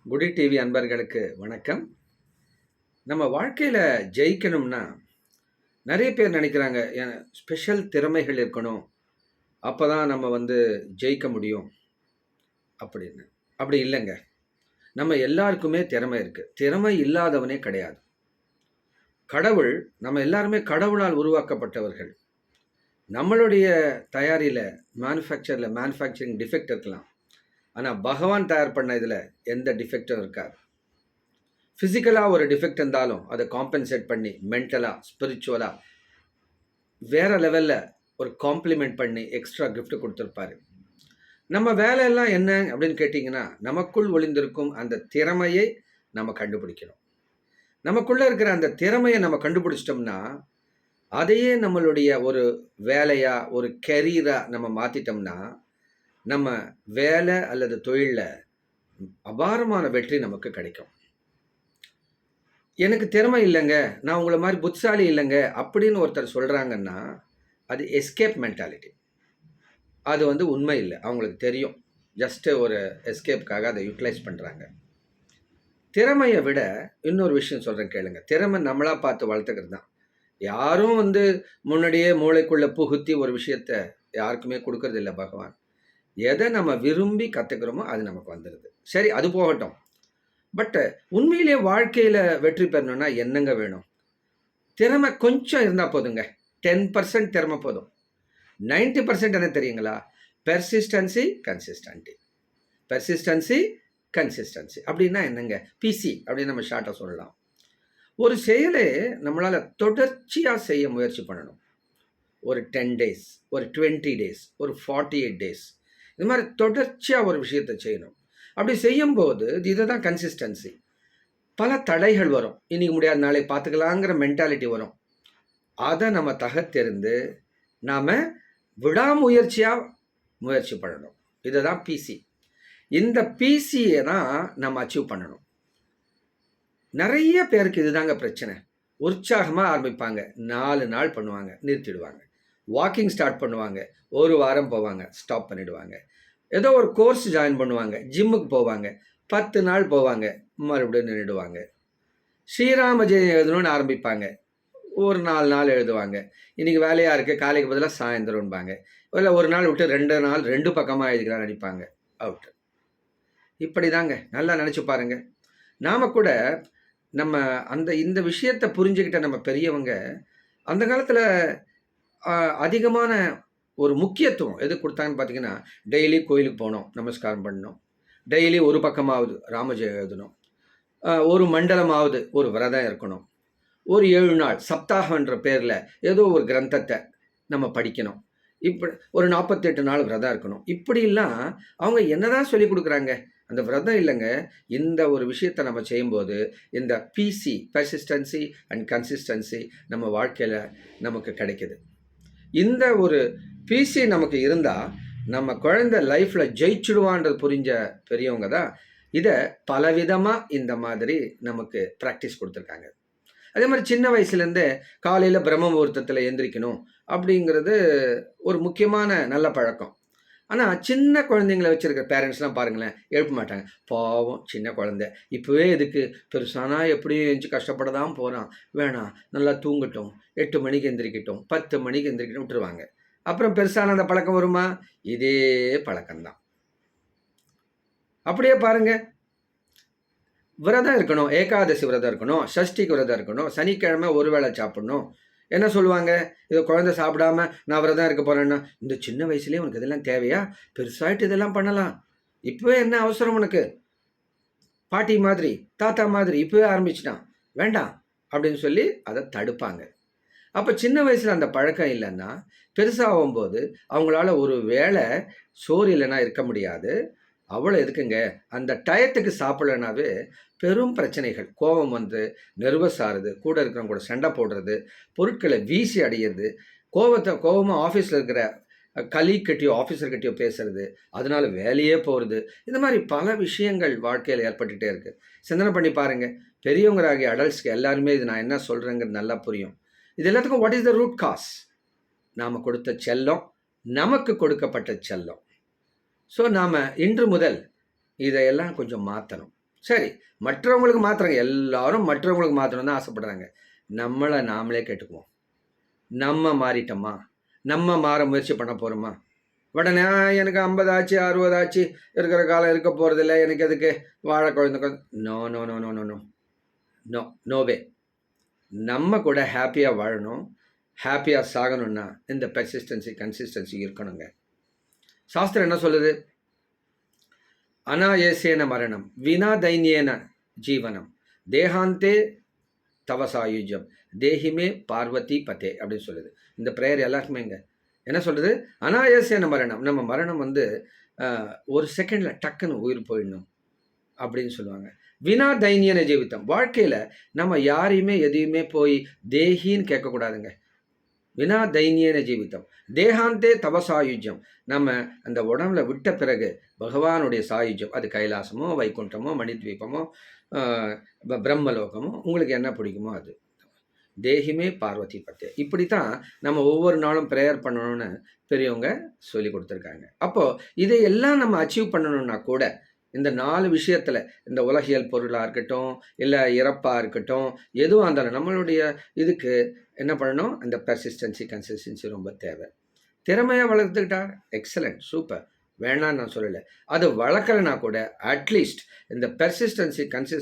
குடி டிவி அன்பர்களுக்கு வணக்கம். நம்ம வாழ்க்கையில் ஜெயிக்கணும்னா நிறைய பேர் நினைக்கிறாங்க, ஸ்பெஷல் திறமைகள் இருக்கணும், அப்போ தான் நம்ம ஜெயிக்க முடியும் அப்படின்னு. அப்படி இல்லைங்க. நம்ம எல்லாருக்குமே திறமை இருக்குது. திறமை இல்லாதவனே கிடையாது. கடவுள், நம்ம எல்லாருமே கடவுளால் உருவாக்கப்பட்டவர்கள். நம்மளுடைய தயாரியில் மேனுஃபேக்சரிங் டிஃபெக்ட் இருக்கலாம். ஆனால் பகவான் தயார் பண்ண இதில் எந்த டிஃபெக்டும் இருக்காது. ஃபிசிக்கலாக ஒரு டிஃபெக்ட் இருந்தாலும் அதை காம்பன்சேட் பண்ணி மென்டலாக ஸ்பிரிச்சுவலாக வேறு லெவலில் ஒரு காம்ப்ளிமெண்ட் பண்ணி எக்ஸ்ட்ரா கிஃப்ட் கொடுத்துருப்பாரு. நம்ம வேலையெல்லாம் என்ன அப்படின்னு கேட்டிங்கன்னா, நமக்குள் ஒளிந்திருக்கும் அந்த திறமையை நம்ம கண்டுபிடிக்கணும். நமக்குள்ளே இருக்கிற அந்த திறமையை நம்ம கண்டுபிடிச்சிட்டோம்னா, அதையே நம்மளுடைய ஒரு வேலையாக, ஒரு கெரியராக நம்ம மாற்றிட்டோம்னா, நம்ம வேலை அல்லது தொழிலில் அபாரமான வெற்றி நமக்கு கிடைக்கும். எனக்கு திறமை இல்லைங்க, நான் உங்களை மாதிரி புத்திசாலி இல்லைங்க அப்படின்னு ஒருத்தர் சொல்கிறாங்கன்னா, அது எஸ்கேப் மென்டாலிட்டி. அது உண்மை இல்லை. அவங்களுக்கு தெரியும், ஜஸ்ட்டு ஒரு எஸ்கேப்புக்காக அதை யூட்டிலைஸ் பண்ணுறாங்க. திறமையை விட இன்னொரு விஷயம் சொல்கிறேன் கேளுங்க. திறமை நம்மளாக பார்த்து வளர்த்துக்கிறது தான். யாரும் முன்னாடியே மூளைக்குள்ளே புகுத்தி ஒரு விஷயத்தை யாருக்குமே கொடுக்கறது இல்லை பகவான். எதை நம்ம விரும்பி கற்றுக்கிறோமோ அது நமக்கு வந்துடுது. சரி, அது போகட்டும். பட்டு உண்மையிலே வாழ்க்கையில் வெற்றி பெறணும்னா என்னங்க வேணும்? திறமை கொஞ்சம் இருந்தால் போதுங்க. 10% திறமை போதும். 90% என்ன தெரியுங்களா? பெர்சிஸ்டன்சி, கன்சிஸ்டன்சி அப்படின்னா என்னங்க? பிசி அப்படின்னு நம்ம ஷார்ட்டாக சொல்லலாம். ஒரு செயலை நம்மளால் தொடர்ச்சியாக செய்ய முயற்சி பண்ணணும். ஒரு 10 days, ஒரு 20 days, ஒரு 48 days, இது மாதிரி தொடர்ச்சியாக ஒரு விஷயத்தை செய்யணும். அப்படி செய்யும்போது இதை தான் கன்சிஸ்டன்சி. பல தடைகள் வரும். இன்றைக்கி முடியாது, நாளைக்கு பார்த்துக்கலாங்கிற மென்டாலிட்டி வரும். அதை நம்ம தகர்த்தெறிந்து நாம் விடாமுயற்சியாக முயற்சி பண்ணணும். இதை தான் பிசி. இந்த பிசியை தான் நம்ம அச்சீவ் பண்ணணும். நிறைய பேருக்கு இதுதாங்க பிரச்சனை. உற்சாகமாக ஆரம்பிப்பாங்க, 4 நாள் பண்ணுவாங்க, நிறுத்திடுவாங்க. வாக்கிங் ஸ்டார்ட் பண்ணுவாங்க, 1 வாரம் போவாங்க, ஸ்டாப் பண்ணிவிடுவாங்க. ஏதோ ஒரு கோர்ஸ் ஜாயின் பண்ணுவாங்க, ஜிம்முக்கு போவாங்க, 10 நாள் போவாங்க, மறுபடியும் நின்றுடுவாங்க. ஸ்ரீராம ஜெயம் எழுதணும்னு ஆரம்பிப்பாங்க, ஒரு 4 நாள் எழுதுவாங்க. இன்றைக்கி வேலையாக இருக்குது, காலைக்கு பதிலாக சாயந்தரம்பாங்க. இல்லை ஒரு நாள் விட்டு 2 நாள் 2 பக்கமாக எழுதிக்கலாம் நினைப்பாங்க, அவுட்டு. இப்படி தாங்க. நல்லா நினச்சி பாருங்கள். நாம் கூட நம்ம இந்த விஷயத்தை புரிஞ்சுக்கிட்ட நம்ம பெரியவங்க அந்த காலத்தில் அதிகமான ஒரு முக்கியத்துவம் எது கொடுத்தாங்கன்னு பார்த்தீங்கன்னா, டெய்லி கோயிலுக்கு போகணும், நமஸ்காரம் பண்ணணும், டெய்லி ஒரு பக்கமாவது ராமஜெயம் எழுதணும், ஒரு மண்டலமாவது ஒரு விரதம் இருக்கணும், ஒரு 7 நாள் சப்தாகன்ற பேரில் ஏதோ ஒரு கிரந்தத்தை நம்ம படிக்கணும், இப்படி ஒரு 48 நாள் விரதம் இருக்கணும். இப்படிலாம் அவங்க என்னதான் சொல்லி கொடுக்குறாங்க? அந்த விரதம் இல்லைங்க. இந்த ஒரு விஷயத்தை நம்ம செய்யும்போது இந்த பிசி, பெர்சிஸ்டன்சி அண்ட் கன்சிஸ்டன்சி நம்ம வாழ்க்கையில் நமக்கு கிடைக்கிது. இந்த ஒரு பிசி நமக்கு இருந்தால் நம்ம குழந்தை லைஃப்பில் ஜெயிச்சுடுவான்றது புரிஞ்ச பெரியவங்க தான் இதை பலவிதமாக இந்த மாதிரி நமக்கு ப்ராக்டிஸ் கொடுத்துருக்காங்க. அதே மாதிரி சின்ன வயசுலேருந்தே காலையில் பிரம்ம முகூர்த்தத்தில் எந்திரிக்கணும் அப்படிங்கிறது ஒரு முக்கியமான நல்ல பழக்கம். ஆனால் சின்ன குழந்தைங்கள வச்சுருக்க பேரண்ட்ஸ்லாம் பாருங்களேன், எழுப்ப மாட்டாங்க. பாவம் சின்ன குழந்தை, இப்போவே இதுக்கு பெருசானா எப்படியும் எழுந்து கஷ்டப்பட தான் போகிறான், வேணாம் நல்லா தூங்கட்டும், 8 மணிக்கு எந்திரிக்கட்டும், 10 மணிக்கு எந்திரிக்கட்டும் விட்டுருவாங்க. அப்புறம் பெருசான அந்த பழக்கம் வருமா? இதே பழக்கம்தான். அப்படியே பாருங்கள், விரதம் இருக்கணும், ஏகாதசி விரதம் இருக்கணும், சஷ்டிக்கு விரதம் இருக்கணும், சனிக்கிழமை ஒரு வேளை சாப்பிடணும். என்ன சொல்லுவாங்க? இதை குழந்தை சாப்பிடாம நான் விரதம் இருக்க போகிறேன்னா, இந்த சின்ன வயசுலேயே உனக்கு இதெல்லாம் தேவையா? பெருசாகிட்டு இதெல்லாம் பண்ணலாம், இப்போவே என்ன அவசரம் உனக்கு? பாட்டி மாதிரி தாத்தா மாதிரி இப்போவே ஆரம்பிச்சிட்டான், வேண்டாம் அப்படின்னு சொல்லி அதை தடுப்பாங்க. அப்போ சின்ன வயசில் அந்த பழக்கம் இல்லைன்னா பெருசாகும்போது அவங்களால ஒரு வேளை சோறு இல்லைன்னா இருக்க முடியாது. அவ்வளோ எதுக்குங்க, அந்த டயத்துக்கு சாப்பிடலனாவே பெரும் பிரச்சனைகள், கோபம் நெர்வஸ் ஆகுது, கூட இருக்கிறவங்க கூட சண்டை போடுறது, பொருட்களை வீசி அடையிறது, கோபமாக ஆஃபீஸில் இருக்கிற கலீக்கிட்டையோ ஆஃபீஸர்கிட்டையோ பேசுறது, அதனால வேலையே போகிறது. இந்த மாதிரி பல விஷயங்கள் வாழ்க்கையில் ஏற்பட்டுகிட்டே இருக்குது. சிந்தனை பண்ணி பாருங்கள். பெரியவங்களாகிய அடல்ட்ஸ்க்கு எல்லாருமே இது நான் என்ன சொல்கிறேங்கிறது நல்லா புரியும். இது எல்லாத்துக்கும் what is the root cause? நாம் கொடுத்த செல்லம், நமக்கு கொடுக்கப்பட்ட செல்லம். ஸோ நாம் இன்று முதல் இதையெல்லாம் கொஞ்சம் மாற்றணும். சரி, மற்றவங்களுக்கு மாத்துறாங்க. எல்லாரும் மற்றவங்களுக்கு மாத்தணும்னு தான் ஆசைப்படுறாங்க. நம்மள நாமளே கேட்டுக்குவோம். நம்ம மாறிட்டோமா? நம்ம மாற முயற்சி பண்ண போறோமா? உடனே எனக்கு 50 ஆச்சு, 60 ஆச்சு, இருக்கிற காலம் இருக்க போறதில்ல. எனக்கு எதுக்கு வாழ குழந்த no, no, no, no, no, no. No, no way. நம்ம கூட ஹேப்பியா வாழணும். ஹேப்பியா சாகணும்னா, இந்த பெர்சிஸ்டன்சி, கன்சிஸ்டன்சி இருக்கணுங்க. சாஸ்திரம் என்ன சொல்லுது? அனாயசேன மரணம், வினா தைன்யேன ஜீவனம், தேகாந்தே தவ சாயுஜ்யம், தேஹிமே பார்வதி பதே அப்படின்னு சொல்லுது. இந்த ப்ரேயர் எல்லாருக்குமேங்க. என்ன சொல்றது? அனாயசேன மரணம். நம்ம மரணம் வந்து ஒரு செகண்ட்ல டக்குன்னு உயிர் போயிடணும் அப்படின்னு சொல்லுவாங்க. வினா தைன்யன ஜீவித்தம். வாழ்க்கையில நம்ம யாரையுமே எதையுமே போய் தேஹின்னு கேட்கக்கூடாதுங்க. வினா தைன்யேன ஜீவித்தம், தேகாந்தே தவ சாயுஜ்யம். நம்ம அந்த உடம்புல விட்ட பிறகு பகவானுடைய சாயுஜ்யம், அது கைலாசமோ, வைகுண்டமோ, மணித்வீபமோ, பிரம்மலோகமோ, உங்களுக்கு என்ன பிடிக்குமோ அது. தேஹிமே பார்வதி பத்தே. இப்படித்தான் நம்ம ஒவ்வொரு நாளும் ப்ரேயர் பண்ணணும்னு பெரியவங்க சொல்லி கொடுத்துருக்காங்க. அப்போ இதையெல்லாம் நம்ம அச்சீவ் பண்ணணும்னா கூட இந்த 4 விஷயத்துல, இந்த உலகியல் பொருளா இருக்கட்டும், இல்ல இறப்பா இருக்கட்டும், எதுவா இருந்தாலும் நம்மளுடைய இதுக்கு என்ன பண்ணணும்? அந்த பெர்சிஸ்டன்சி, கன்சிஸ்டன்சி ரொம்ப தேவை. திறமையா வளர்த்துக்கிட்டா எக்ஸலென்ட், சூப்பர். வேணான்னு நான் சொல்லல. அது வளர்க்கலனா கூட அட்லீஸ்ட் இந்த பெர்சிஸ்டன்சி, கன்சிஸ்டன்சி